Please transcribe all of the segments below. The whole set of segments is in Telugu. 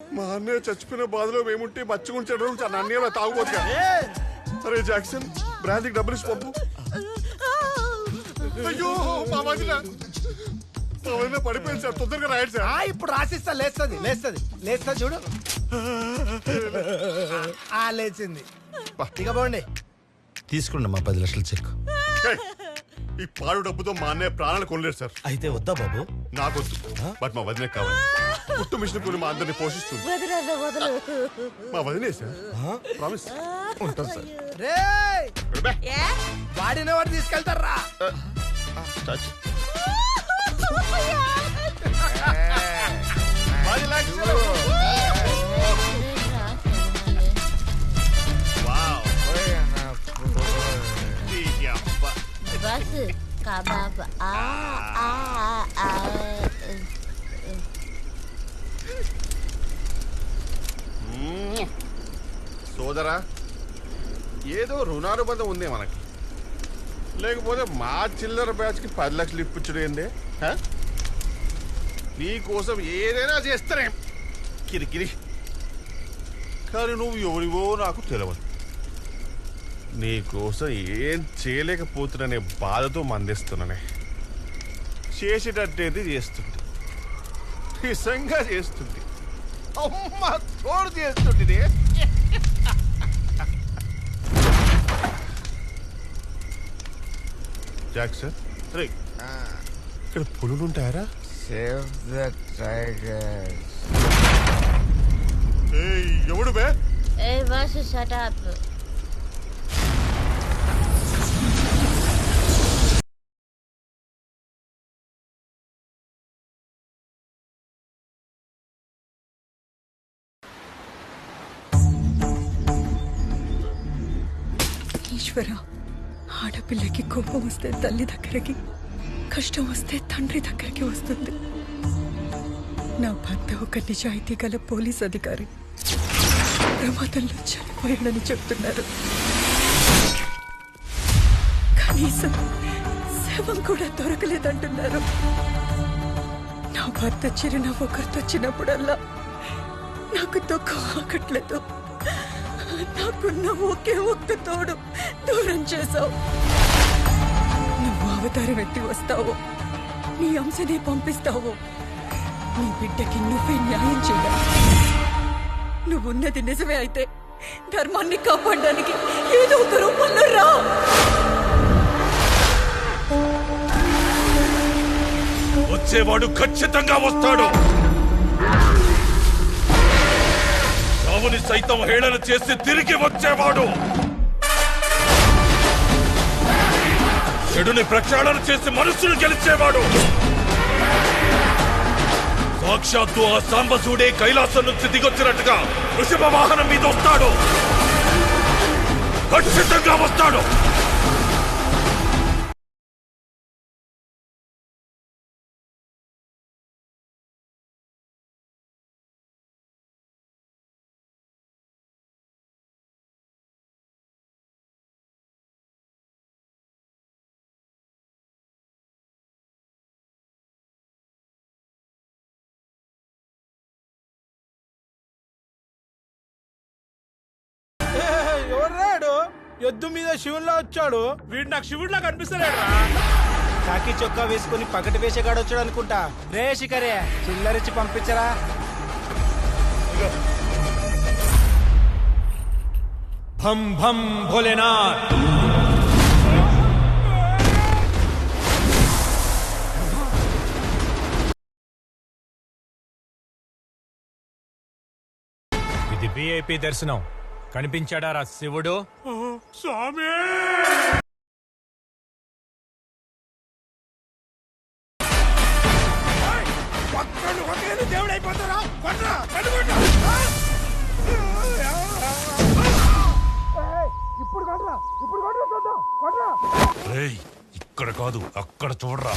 మా అన్నయ్య చచ్చిపోయిన బాధలో మేముంటే మచ్చుకుంటాడు అన్నయ్య తాగుపోతుగా. సరే జాక్సన్, బ్రాంతికి డబ్బులు ఇచ్చి పంపు. అయ్యో మా వదిన పడిపోయింది సార్, తొందరగా రాయండి సార్. ఇప్పుడు రాసిస్తా, లేస్తుంది చూడు. లేచింది. ఇక పోండి. తీసుకుండి మా 10 లక్షల చెక్. ఈ పాడు డబ్బుతో మా అన్నయ్య ప్రాణాలు కొనలేరు సార్. అయితే వద్దా బాబు? నాకొద్దు, బట్ మా వదిన కావాలి. పుట్టు మిషన్ కొని మా అందరిని పోషిస్తుంది. మా వదినే సార్, ప్రామిస్. ఉంటాను సార్. వాడిన వాడు తీసుకెళ్తారా? సోదరా, ఏదో రుణానుబంధం ఉంది మనకి. లేకపోతే మా చిల్లర బ్యాచ్ కి 10 లక్షలు ఇప్పించడం ఏందే? నీ కోసం ఏదైనా చేస్తానే కిరికిరి. కానీ నువ్వు ఎవరివో నాకు తెలియదు. నీ కోసం ఏం చేయలేకపోతున్నానే బాధతో మందిస్తున్నానే. చేసేటట్టేది చేస్తుంది, నిజంగా చేస్తుంది. అమ్మ తోడు చేస్తుంది. జాక్సన్, రే ఇక్కడ పులులు ఉంటాయరా? ఎవడు బే? Shut up. ఈశ్వర, ఆడపిల్లకి కోపం వస్తే తల్లి దగ్గరికి, కష్టం వస్తే తండ్రి దగ్గరికి వస్తుంది. నా భర్త ఒక నిజాయితీ గల పోలీస్ అధికారి. ప్రమాదంలో చనిపోయాడని చెప్తున్నారు. కనీసం శవం కూడా దొరకలేదంటున్నారు. నా భర్త చిరునవ్వు గుర్తొచ్చినప్పుడల్లా నాకు దుఃఖం ఆగట్లేదు. నాకున్న ఒకే ఒక్క తోడు దూరం చేశావు. నువ్వు అవతారం ఎత్తి వస్తావు, నీ అంశనే పంపిస్తావు. నీ బిడ్డకి నువ్వే న్యాయం చేయాలి. నువ్వున్నది నిజమే అయితే ధర్మాన్ని కాపాడడానికి ఏదో ఒక రూపంలో రా. వచ్చేవాడు ఖచ్చితంగా వస్తాడు. చావుని సైతం హేళన చేసి తిరిగి వచ్చేవాడు. చెడుని ప్రక్షాళన చేసి మనసును గెలిచేవాడు. సాక్షాత్తు ఆ సాంబశివుడే కైలాసం నుంచి దిగొచ్చినట్టుగా వృషభ వాహనం మీద వస్తాడు. ఖచ్చితంగా వస్తాడు. ఎవర్రాడు? ఎద్దు మీద శివుల్లా వచ్చాడు. వీడు నాకు శివుడిలా కనిపిస్తాడు. కాకి చొక్కా వేసుకుని పకటి వేసేగాడు వచ్చాడు అనుకుంటా. రే శిఖరే, చిల్లరిచ్చి పంపించరా. భం భం భోలేనాథ్. ఇది VIP దర్శనం. కనిపించాడా రా శివుడు? స్వామి, దేవుడైపోతారా? ఇప్పుడు కొట్రా, ఇప్పుడు కొట్రా, చూద్దాం. కొట్రా. ఇక్కడ కాదు అక్కడ చూడరా.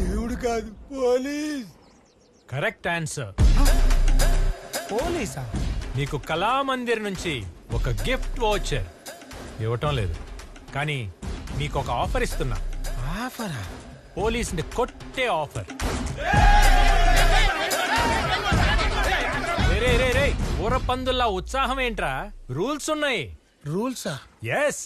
దేవుడు కాదు, పోలీస్. Correct answer. పోలీసా? నీకు కళామందిర్ నుంచి ఒక గిఫ్ట్ వోచర్ ఇవ్వటం లేదు, కానీ మీకు ఒక ఆఫర్ ఇస్తున్నా. ఆఫరా? పోలీసుని కొట్టే ఆఫర్. గుర్రపందుల్లా ఉత్సాహం ఏంట్రా? రూల్స్ ఉన్నాయి. రూల్సా? ఎస్.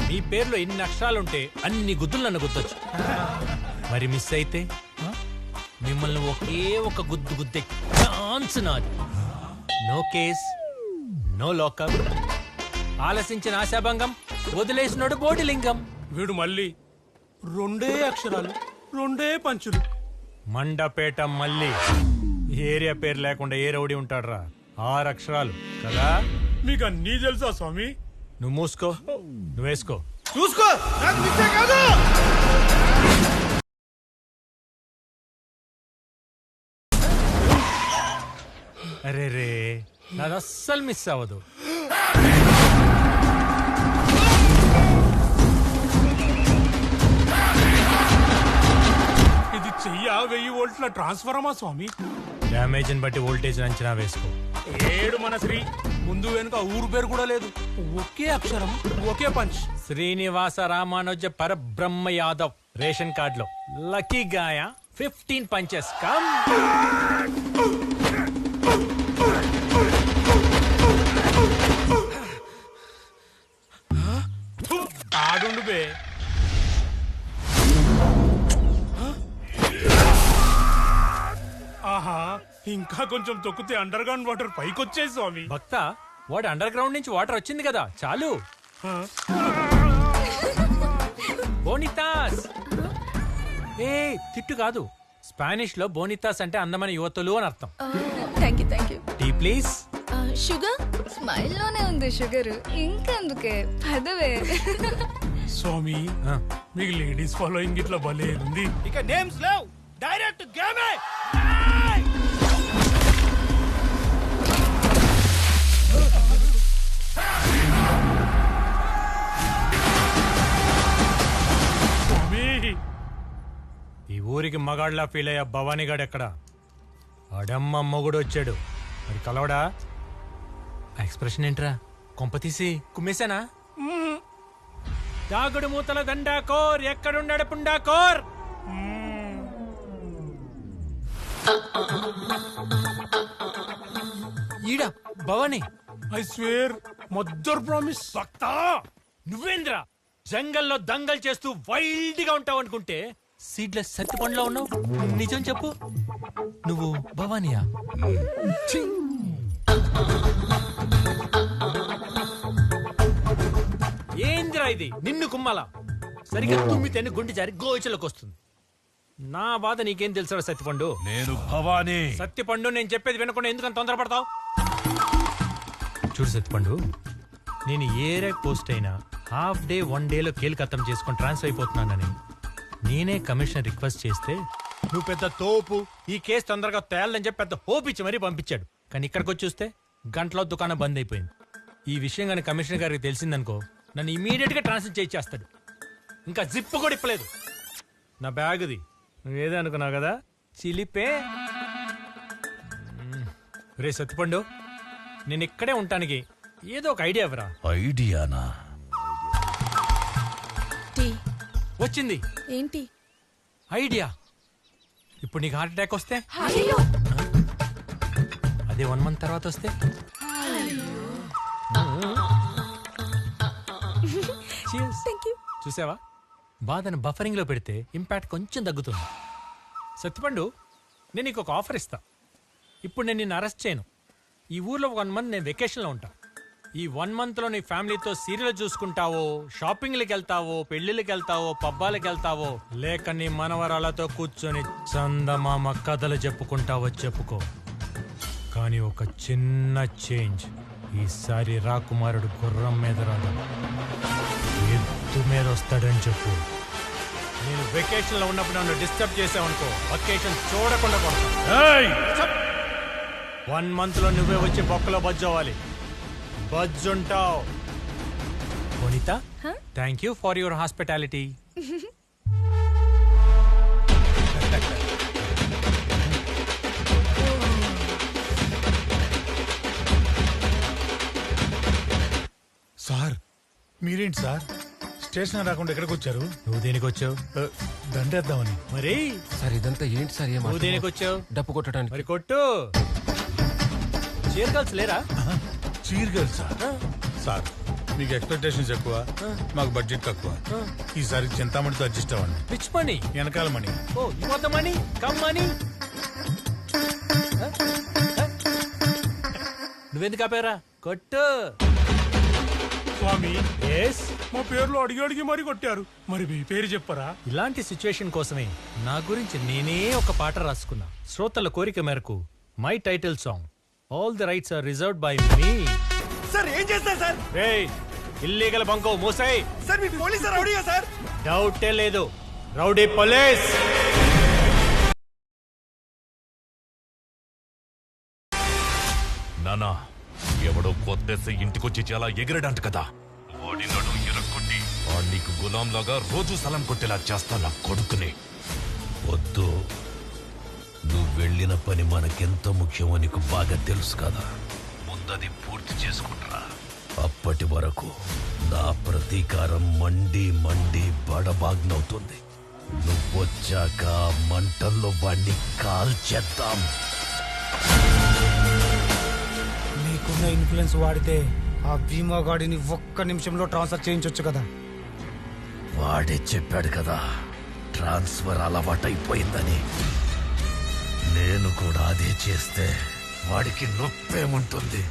మీ పేర్లో ఎన్ని అక్షరాలుంటే అన్ని గుద్దులు నన్ను గుద్దొచ్చు. మరి మిస్ అయితే మిమ్మల్ని ఒకే ఒక గుద్దు గుద్దే ఛాన్స్ నాది. No case, no lockup. ఆలసించిన ఆశాభంగం, వదిలేసినోడు బోడిలింగం. వీడు మళ్ళీ 2 అక్షరాలు 2 పంచులు. మండపేట మళ్ళీ ఏరియా పేరు లేకుండా ఏ రౌడీ ఉంటాడ్రా? 6 అక్షరాలు కదా? మీకు అన్నీ తెలుసా స్వామి? నువ్వు మూసుకో, నువ్వు వేసుకో. చూసుకో, నాకు మిస్సే కాదు. అరే రే, నాది అస్సలు మిస్ అవ్వదు. ఇది చెయ్య 1000 వోల్ట్ల ట్రాన్స్ఫార్మా స్వామి. డ్యామేజ్ ని బట్టి వోల్టేజ్ అంచనా వేసుకో. ఏడు మన శ్రీ, ముందు వెనుక ఊరు పేరు కూడా లేదు, ఒకే అక్షరం ఒకే పంచ్. శ్రీనివాస రామానుజ పరబ్రహ్మ యాదవ్ రేషన్ కార్డులో లక్కీ గాయ 15 పంచెస్ కమ్. ఆడుండు బే. ఆహా, ఇంకా కొంచెం తొక్కితే అండర్ గ్రౌండ్ వాటర్ పైకొచ్చేది స్వామి. భక్త, వాడు అండర్ గ్రౌండ్ నుంచి వాటర్ వచ్చింది కదా, చాలు. బోనితాస్. ఏ తిట్టు కాదు, స్పానిష్ లో బోనితాస్ అంటే అందమైన యువతులు అని అర్థం. Thank you. Tea please. Sugar smile లోనే ఉంది షుగర్, ఇంకెందుకే పదవే. స్వామి, మీకు లేడీస్ ఫాలోయింగ్ ఇట్లా భలే ఉంది. ఇక నేమ్స్ లేవు, డైరెక్ట్ గేమే. ఈ ఊరికి మగాళ్ళ ఫీల్ అయ్యా భవానీగాడు ఎక్కడ? అడమ్మ మొగుడు వచ్చాడు, మరి కలవడా? ఆ ఎక్స్ప్రెషన్ ఏంట్రా? కొంపతీసి కుమ్మేశానా? దాగుడు మూతల దండాకోర్, ఎక్కడున్నాడు పుండాకోర్? ఈడ Bhavani. I swear, mother promise. భక్తా, నువ్వేంద్ర జంగల్లో దంగల్ చేస్తూ వైల్డ్ గా ఉంటావు అనుకుంటే సీడ్లెస్ సత్తి పండ్లో ఉన్నావు. నిజం చెప్పు, నువ్వు భవానియా? ఛీ! ఏంద్రా ఇది? నిన్ను కుమ్మలా సరిగ్గా తుమ్మితేనే గుండె జారి గోచలోకి వస్తుంది. నా బాధ నీకేం తెలుసా సత్తిపండు? నేను భవానీ. సత్తిపండు, నేను చెప్పేది వినకుండా ఎందుకని తొందరపడతావు? చూడు సత్తిపండు, నేను ఏ ర్యాక్ పోస్ట్ అయినా హాఫ్ డే 1 డేలో కేల్కత్తం చేసుకొని ట్రాన్స్ఫర్ అయిపోతున్నానని నేనే కమిషనర్ రిక్వెస్ట్ చేస్తే నువ్వు పెద్ద తోపు, ఈ కేసు తొందరగా తేలని చెప్పి పెద్ద హోప్ ఇచ్చి మరీ పంపించాడు. కానీ ఇక్కడికి వచ్చి చూస్తే గంటలో దుకాణం బంద్ అయిపోయింది. ఈ విషయం కానీ కమిషనర్ గారికి తెలిసిందనుకో, నన్ను ఇమీడియట్ గా ట్రాన్స్ఫర్ చేయించేస్తాడు. ఇంకా జిప్ కూడా ఇప్పలేదు. నా బ్యాగ్ది నువ్వేదో అనుకున్నావు కదా, చిలిపే. రే సత్తిపండు, నేను ఇక్కడే ఉంటానికి ఏదో ఒక ఐడియా ఇవ్వరా? ఐడియానా? వచ్చింది ఏంటి ఐడియా. ఇప్పుడు నీకు హార్ట్ అటాక్ వస్తే, అదే 1 మంత్ తర్వాత వస్తే, Cheers. చూసావా, బాధను బఫరింగ్ లో పెడితే ఇంపాక్ట్ కొంచెం తగ్గుతుంది. సత్తిపండు, నేను నీకు ఒక ఆఫర్ ఇస్తా. ఇప్పుడు నేను నిన్ను అరెస్ట్ చేయను. ఈ ఊర్లో 1 మంత్ నేను వెకేషన్లో ఉంటా. ఈ 1 మంత్ లో నీ ఫ్యామిలీతో సీరియల్ చూసుకుంటావో, షాపింగ్లకు వెళ్తావో, పెళ్లిళ్ళకి వెళ్తావో, పబ్బాలకు వెళ్తావో, లేక నీ మనవరాలతో కూర్చొని చందమామ కథలు చెప్పుకుంటావో చెప్పుకో. కానీ ఒక చిన్న చేంజ్. ఈసారి రాకుమారుడు గుర్రం మీద రాదు, ఎద్దు మీద వస్తాడని చెప్పు. నేను వెకేషన్ లో ఉన్నప్పుడు నన్ను డిస్టర్బ్ చేసావనుకో, వెకేషన్ చూడకుండా కొడతా. 1 మంత్ లో నువ్వే వచ్చి బొక్కలో బజ్జవ్వాలి. బజ్జుంటావు. Vanitha, thank you for your hospitality. Sir, మీరేంటి సార్ స్టేషన్ రాకుండా ఎక్కడికి వచ్చారు? నువ్వు దేనికి వచ్చావు? దండేద్దామని. మరి సార్ ఇదంతా ఏంటి సార్? నువ్వు దేనికి వచ్చావు? డప్పు కొట్టడానికి. మరి కొట్టు. చీర్ గర్ల్స్ లేరా? Cheer girl sir. సార్ మీకు ఎక్స్పెక్టేషన్స్ ఎక్కువ, మాకు బడ్జెట్ తక్కువ. ఈసారి చింతామణితో అడ్జస్ట్ అవ్వండి. Which money? వెనకాల Mani. Oh you want the money? Come money. నువ్వెందుకు ఆపారా? కొట్టు. స్వామి ఎస్, మా పేర్లు అడిగి అడిగి మరి కొట్టారు. మరి మీ పేరు చెప్పరా? ఇలాంటి సిచ్యువేషన్ కోసమే నా గురించి నేనే ఒక పాట రాసుకున్నా. శ్రోతల కోరిక మేరకు my title song all the rights are reserved by me. Sir ఏం చేస్తారు సార్? రేయ్, ఇల్లీగల్ బంకో మూసాయి. సార్ మీ పోలీస్ రౌడీగా సార్? డౌటే లేదు, రౌడీ పోలీస్. నానా, ఎవడో కొత్తేసి ఇంటికొచ్చి చాలా ఎగిరడంట కదా, వాడి నడు ఎరక్కొట్టి నీకు గులాంలాగా రోజు సలం కొట్టేలా చేస్తా నా కొడుకుని. వద్దు, నువ్వు వెళ్ళిన పని మనకెంత ముఖ్యమో నీకు బాగా తెలుసు కదా. ముందది పూర్తి చేసుకుంటా. అప్పటి వరకు నా ప్రతీకారం మండి మండి బడబాగ్నవుతుంది. నువ్వొచ్చాక మంటల్లో వాణ్ణి కాల్చేద్దాం. మీకున్న ఇన్ఫ్లుయెన్స్ వాడితే ఆ భీమా గాడిని ఒక్క నిమిషంలో ట్రాన్స్ఫర్ చేయించొచ్చు కదా. వాడే చెప్పాడు కదా ట్రాన్స్ఫర్ అలవాటైపోయిందని. నేను కూడా అదే చేస్తే వాడికి నొప్పేముంటుంది.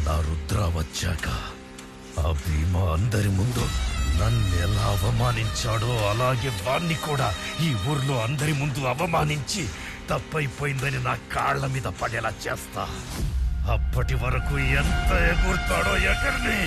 నా రుద్ర వచ్చాక ఆ భీమా అందరి ముందు నన్ను ఎలా అవమానించాడో అలాగే వాణ్ణి కూడా ఈ ఊర్లో అందరి ముందు అవమానించి తప్పైపోయిందని నా కాళ్ల మీద పడేలా చేస్తా. అప్పటి వరకు ఎంత ఎగురుతాడో ఎగర్ని.